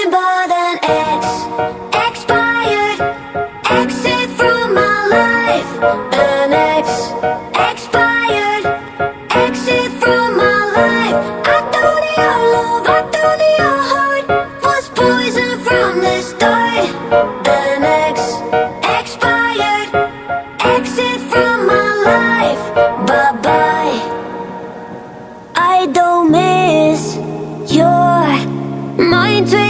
nothing but an ex. Expired. Exit from my life. An ex. Expired. Exit from my life. I thought your love, I thought your heart was poison from the start. An ex. Expired. Exit from my life. Bye-bye. I don't miss your mind.